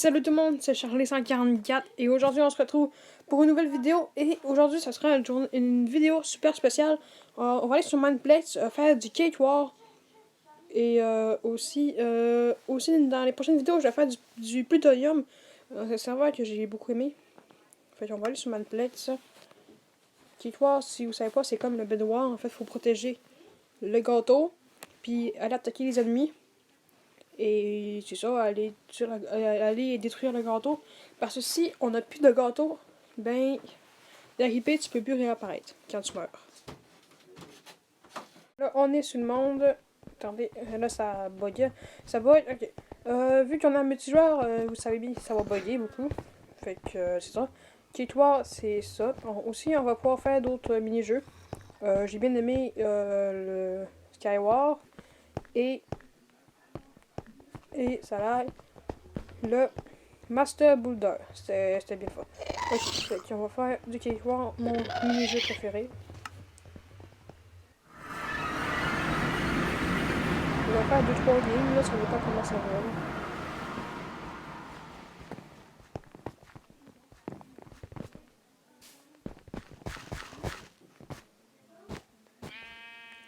Salut tout le monde, c'est Charlie144 et aujourd'hui on se retrouve pour une nouvelle vidéo et aujourd'hui ça sera une vidéo super spéciale. On va aller sur Mineplex faire du Cake War et aussi dans les prochaines vidéos je vais faire du Plutonium. C'est un serveur que j'ai beaucoup aimé. Fait qu'on va aller sur Mineplex. Cake War, si vous savez pas, c'est comme le Bed War. En fait, il faut protéger le gâteau puis aller attaquer les ennemis. Et c'est ça, aller détruire le gâteau. Parce que si on n'a plus de gâteau, ben, d'arriver, tu peux plus réapparaître quand tu meurs. Là, on est sur le monde. Attendez, là, ça bug. Ça bug, ok. Vu qu'on a un multijoueur, vous savez bien, ça va bugger beaucoup. Fait que c'est ça. K3, c'est ça. Aussi, on va pouvoir faire d'autres mini-jeux. J'ai bien aimé le Skyward. Et ça a le Master Builder. C'était bien fort. Ok, on va faire du Cake War, mon mini-jeu préféré. On va faire 2-3 games, là, ça ne veut pas comment ça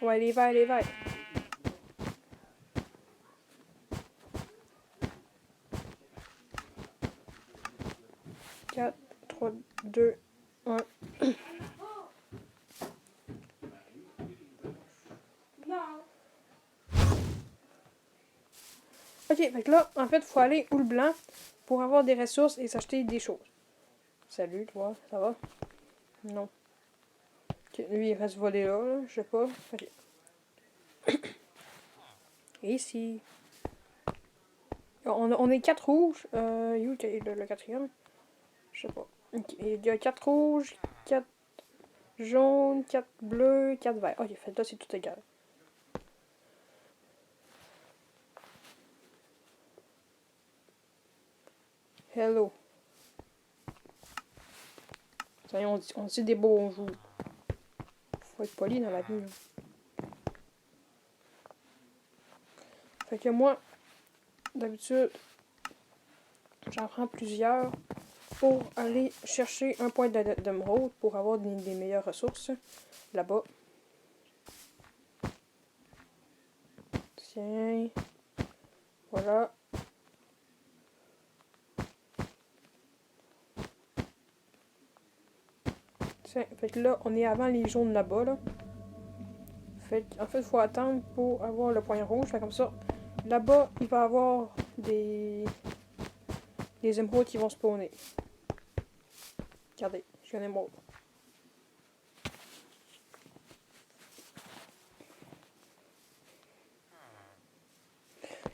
va. Ouais, les verts, les verts. Quatre, 3, 2, 1. Ok, fait que là, en fait, il faut aller où le blanc pour avoir des ressources et s'acheter des choses. Salut, toi, ça va? Non. Ok, lui, il reste voler là, je sais pas. Ok. Et ici. On est 4 rouges. Où est le quatrième? Je sais pas. Okay. Il y a 4 rouges, 4 jaunes, 4 bleus, 4 verts. Ok, fait là, c'est tout égal. Hello. Ça y est, on dit des bonjours. Faut être poli dans la vie. Là. Fait que moi, d'habitude, j'en prends plusieurs pour aller chercher un point d'émeraude pour avoir des meilleures ressources là-bas. Tiens. Voilà. Tiens, fait que là, on est avant les jaunes là-bas, là. Fait qu'en fait, il faut attendre pour avoir le point rouge. Fait comme ça, là-bas, il va y avoir des émeraudes qui vont spawner. Regardez, j'ai un émeraude.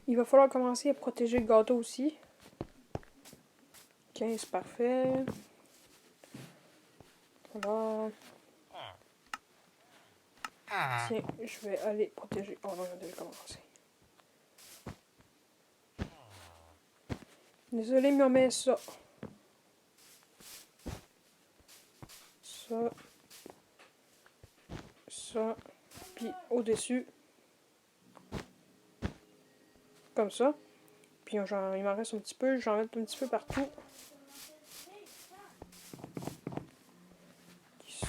Il va falloir commencer à protéger le gâteau aussi. 15, parfait. Voilà. Tiens, je vais aller protéger. Oh non, j'ai déjà commencé. Désolé, mais on met ça. Ça. Ça. Puis au-dessus. Comme ça. Puis il m'en reste un petit peu. J'en mets un petit peu partout.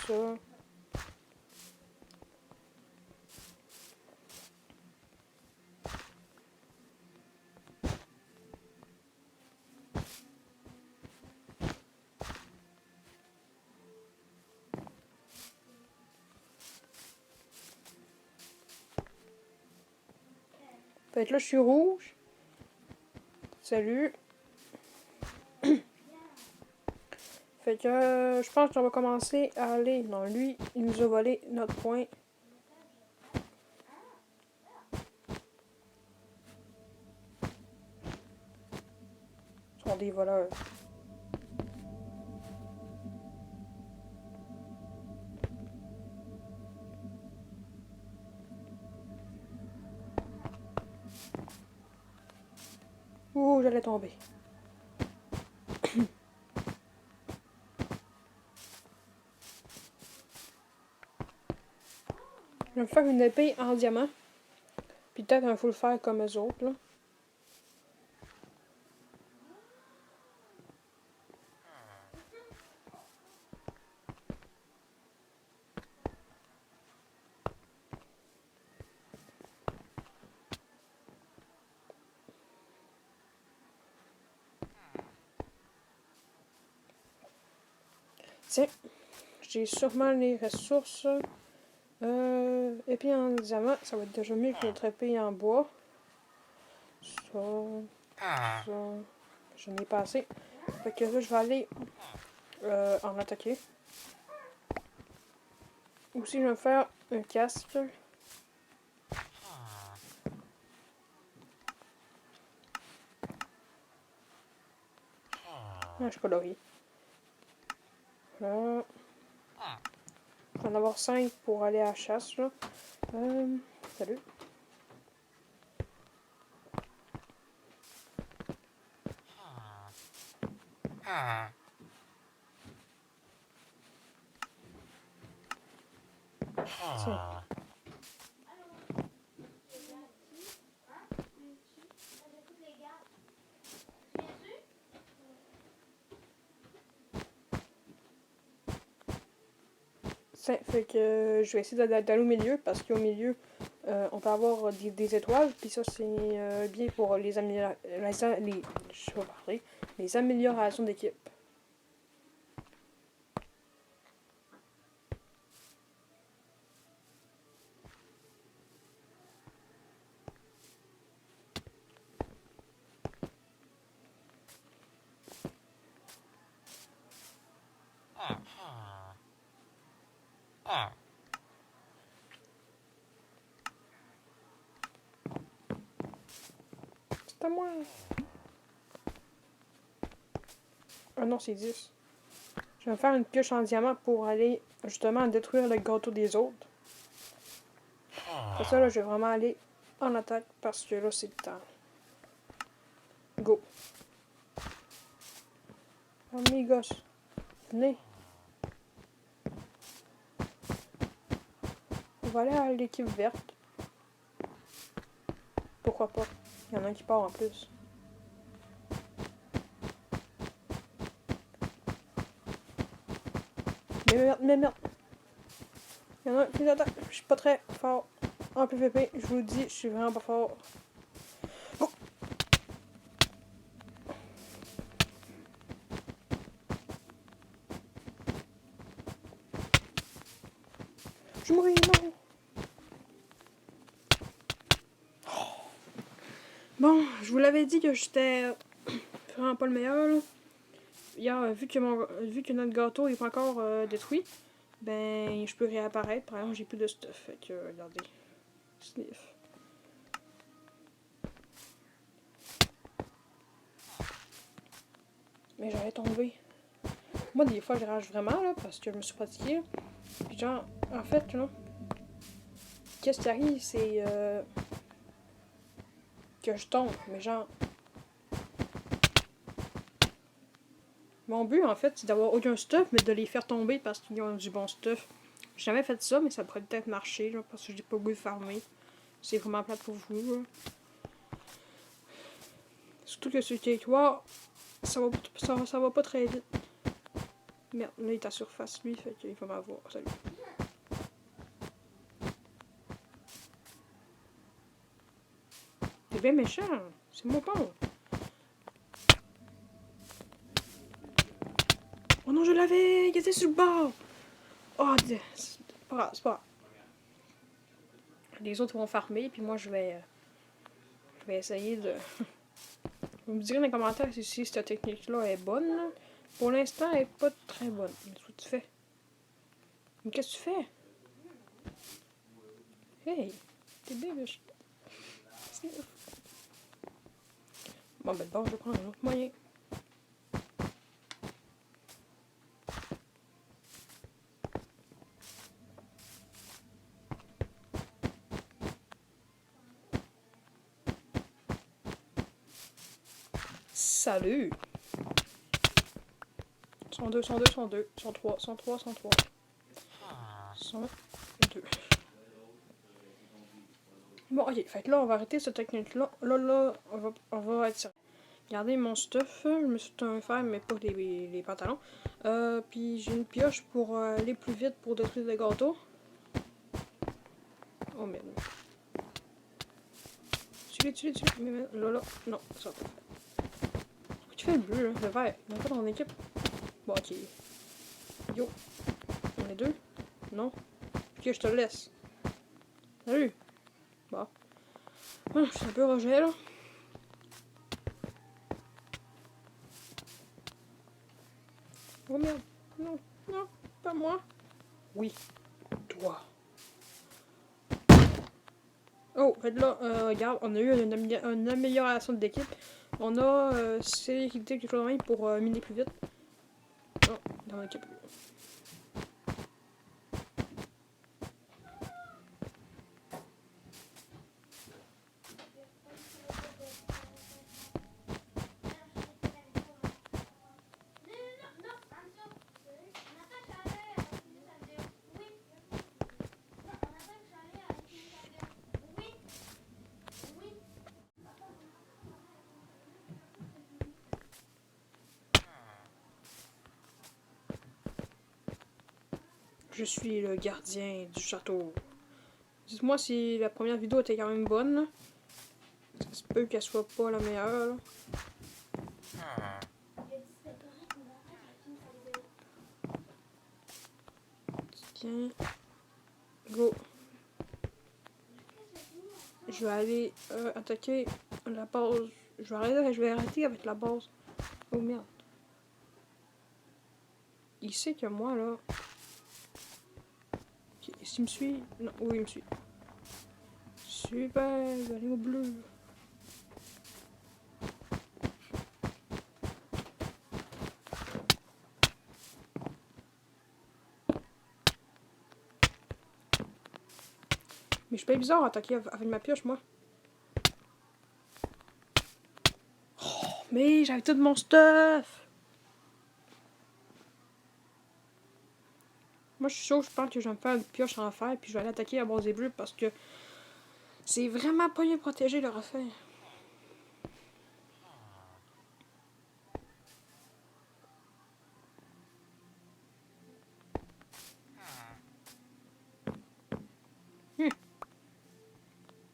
Ça. Fait que là, je suis rouge. Salut. Fait que je pense qu'on va commencer à aller. Non, lui, il nous a volé notre point. Ce sont des voleurs. Ouh, j'allais tomber. Je vais me faire une épée en diamant. Puis peut-être un full fer comme eux autres, là. Tiens, j'ai sûrement les ressources. Épée en diamant, ça va être déjà mieux que notre épée en bois. Ça, j'en ai pas assez. Fait que là, je vais aller en attaquer. Aussi, je vais me faire un casque. Ah, je colorie. Là. Je vais en avoir 5 pour aller à la chasse, là. Salut. Tiens. Fait que je vais essayer d'aller au milieu parce qu'au milieu, on peut avoir des étoiles. Puis ça, c'est bien pour les améliorations d'équipe. C'est à moi. Ah non, c'est 10. Je vais me faire une pioche en diamant pour aller justement détruire le gâteau des autres. Pour ça, là, je vais vraiment aller en attaque parce que là, c'est le temps. Go. Oh, mes gosses. Venez. On va aller à l'équipe verte. Pourquoi pas? Il y en a un qui part en plus. Mais merde. Il y en a un qui attaque. Je suis pas très fort en PVP. Je vous le dis, je suis vraiment pas fort. Oh! Je mouris, non! Bon, je vous l'avais dit que j'étais vraiment pas le meilleur, là. Hier, vu que notre gâteau est pas encore détruit, ben, je peux réapparaître. Par exemple, j'ai plus de stuff. Fait que, regardez. Sniff. Mais j'allais tomber. Moi, des fois, je rage vraiment, là, parce que je me suis fatiguée. Puis genre, en fait, là, qu'est-ce qui arrive, c'est que je tombe. Mais genre, mon but, en fait, c'est d'avoir aucun stuff, mais de les faire tomber parce qu'ils ont du bon stuff. J'ai jamais fait ça, mais ça pourrait peut-être marcher, là, parce que j'ai pas le goût de farmer. C'est vraiment plate pour vous, là. Surtout que sur le territoire, ça va pas très vite. Merde, là, il est à surface, lui, fait qu'il va m'avoir. Salut. T'es bien méchant. C'est mon pont. Oh non, je l'avais. Il était sur le bord. Oh, c'est pas grave, c'est pas grave. Les autres vont farmer, puis moi, je vais essayer de... Vous me direz dans les commentaires si cette technique-là est bonne. Là. Pour l'instant, elle est pas très bonne. Qu'est-ce que tu fais? Mais qu'est-ce que tu fais? Hey, t'es bien, biche. Bon, ben bon, je vais prendre un autre moyen. Salut! 102, 102, 102, 103, 103, 103. 102. Bon, ok, fait que là, on va arrêter cette technique-là. Là, on va être sérieux. Regardez mon stuff. Je me suis tout un fer, mais pas les pantalons. Puis j'ai une pioche pour aller plus vite pour détruire le gâteau. Oh merde. Tu mais là, non, ça va pas faire. Pourquoi tu fais le bleu, là? Le vert, il n'y a pas dans ton équipe. Bon, ok. Yo. On est deux? Non? Ok, je te laisse. Salut! Bon. Ah, je suis un peu rejet, là. Oh merde. Non, non, pas moi. Oui, toi. Oh, fait là, regarde, on a eu une amélioration d'équipe. On a sécurité quelque chose de même pour miner plus vite. Oh, dans l'équipe. Je suis le gardien du château. Dites-moi si la première vidéo était quand même bonne. Là. Ça se peut qu'elle soit pas la meilleure. Là. Tiens. Go. Je vais aller attaquer la base. Je vais arrêter avec la base. Oh merde. Il sait que moi là. Est-ce qu'il me suit? Non, oui, il me suit. Super, je vais aller au bleu. Mais je suis pas bizarre à attaquer avec ma pioche, moi. Oh, mais j'avais tout mon stuff! Moi, je suis chaud, je pense que je vais me faire une pioche en fer, puis je vais aller attaquer la base des bleus parce que c'est vraiment pas bien protégé leur affaire.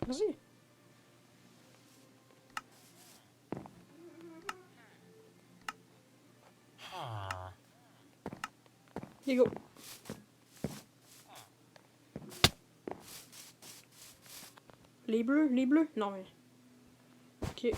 Vas-y. Here you go. Les bleus? Les bleus? Non, mais... Ok.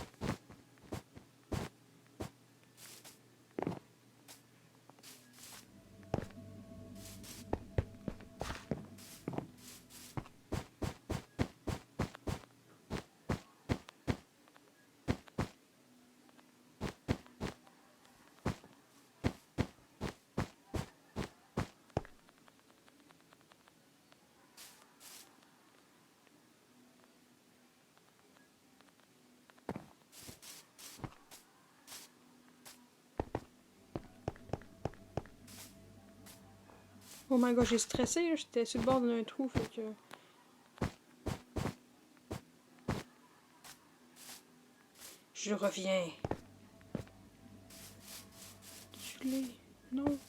Oh my god, j'ai stressé, j'étais sur le bord d'un trou, fait que... Je reviens. Tu l'es. Non.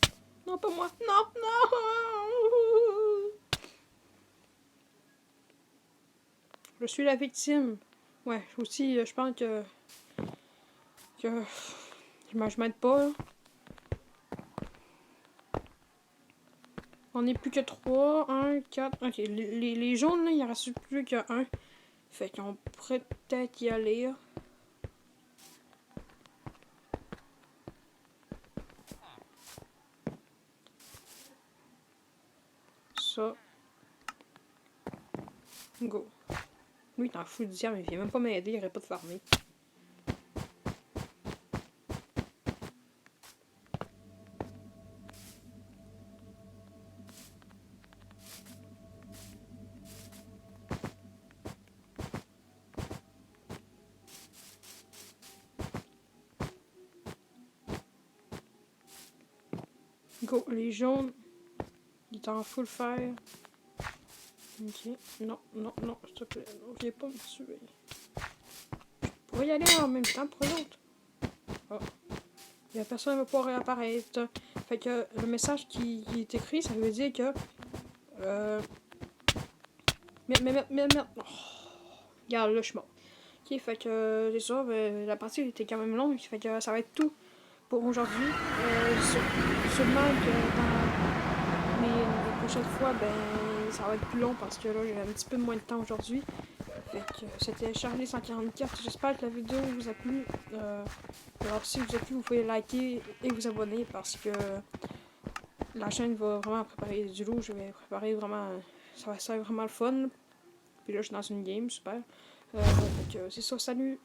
Non, pas moi. Non, non. Je suis la victime. Ouais, aussi, je pense que je m'aide pas, là. On est plus que 3, 1, 4... Ok, les jaunes, là, il en reste plus que 1. Fait qu'on pourrait peut-être y aller, là. Ça. Go. Oui, t'en fous du diable, il vient même pas m'aider, il arrête pas de farmer. Go, les jaunes. Il est en full fer. Ok. Non, non, non, s'il te plaît. Non, viens pas me tuer. Je pourrais y aller en même temps pour l'autre. Oh. La personne va pouvoir réapparaître. Fait que le message qui est écrit, ça veut dire que... Mais... Oh. Regarde, là, je suis mort. Ok, fait que c'est ça. La partie était quand même longue. Fait que ça va être tout pour aujourd'hui. Seulement que dans prochaine fois, ben, ça va être plus long parce que là, j'ai un petit peu moins de temps aujourd'hui. Fait que c'était Charlie 144. J'espère que la vidéo vous a plu. Alors, si vous a plu, vous pouvez liker et vous abonner parce que la chaîne va vraiment préparer du lot. Je vais préparer vraiment. Ça va être vraiment le fun. Puis là, je suis dans une game, super. C'est ça, salut!